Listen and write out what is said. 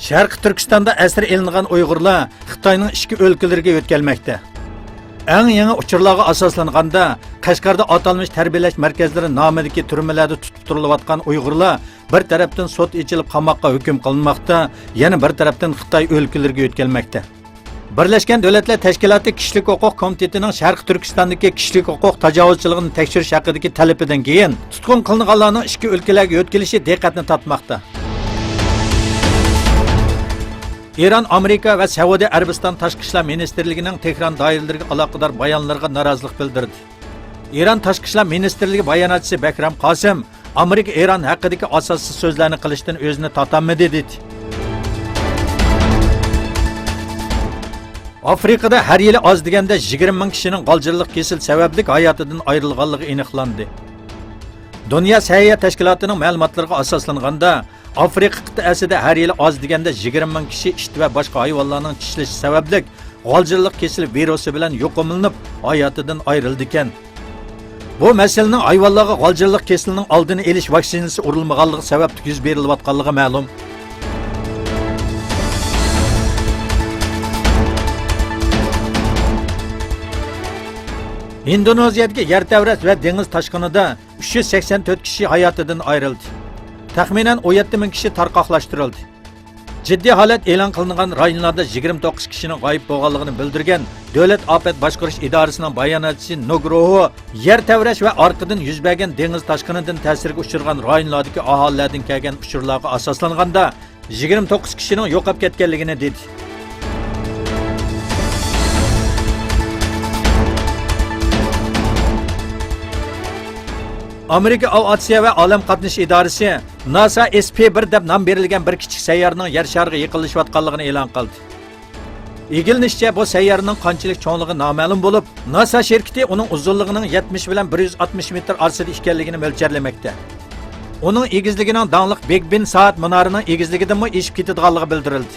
Sharqi Turkistonda asir elingan Uyg'urlar Xitoyning ichki o'lkalariga yo'tkalmoqda. Eng yangi uchurlarga asoslanganda Qashqarda atalmış tarbiyalash markazlari nomidagi turmalarda tutib turilayotgan Uyg'urlar bir tarafdan sud ochilib qamoqqa hukm qilinmoqda, yana bir tarafdan Xitoy o'lkalariga yo'tkalmoqda. Birlashgan Davlatlar Tashkiloti Kishilik huquq komitetining Sharqi Turkistondagi kishilik huquq tajovuzchiligini tekshirish haqidagi talabidan keyin tutqun qilinganlarning ichki o'lkalarga yo'tkalishi diqqatni tortmoqda. İran, Amerika ve Saudiya Arabiston Tashqi ishlar ministrligining Tehron doiralariga aloqador bayonlarga norozilik bildirdi. İran Tashqi ishlar ministrligi bayonotchisi Bakram Qosim, Amerika İran haqidagi asossiz so'zlarni qilishdan o'zini tortolmadi dedi. Afrikada har yili oz deganda 20 ming kishining g'aljirlik kesil sababli hayotidan ayrilganligi aniqlandi. Dünya Səhiyyə Təşkilatının məlumatlarına asaslanganda Afrika qit'asida har yili oz deganda 20 ming kishi it va boshqa hayvonlarning tishlashi sababli g'aljirlik kesil virusi bilan yo'qolinib hayotidan ayrildi ekan. Bu masalaning hayvonlarga g'aljirlik kesilining oldini olish vaksinasi urilmaganligi sababli yuz berilayotganligi ma'lum. Indoneziyadagi yer tavras va dengiz toshqinida 384 kishi hayotidan ayrildi. Taxminan 17 ming kishi tarqoqlashtirildi. Jiddiy holat e'lon qilingan rayonlarda 29 kishining g'oyib bo'lganligini bildirgan Davlat ofat boshqarish idorasining bayonotchisi Nugroho yer tavrash va orqadan yuz bergan dengiz toshqinidan ta'sirga uchragan rayonlardagi aholilardan kelgan uchurlarga asoslanganda 29 kishining yo'qolib ketganligini dedi. Amerika Aviatsiya va Olam qatnash idorasi NASA SP1 deb nom berilgan bir kichik sayyoraning yer shariga yiqilishayotganligini e'lon qildi. Egilinishcha bu sayyoraning qanchalik cho'ngligi noma'lum bo'lib, NASA shirkati uning uzunligining 70 bilan 160 metr orasida ekanligini mo'ljallamoqda. Uning egizligining donliq Big Ben soat munorining egizligidan mo eshib ketadiganligi bildirildi.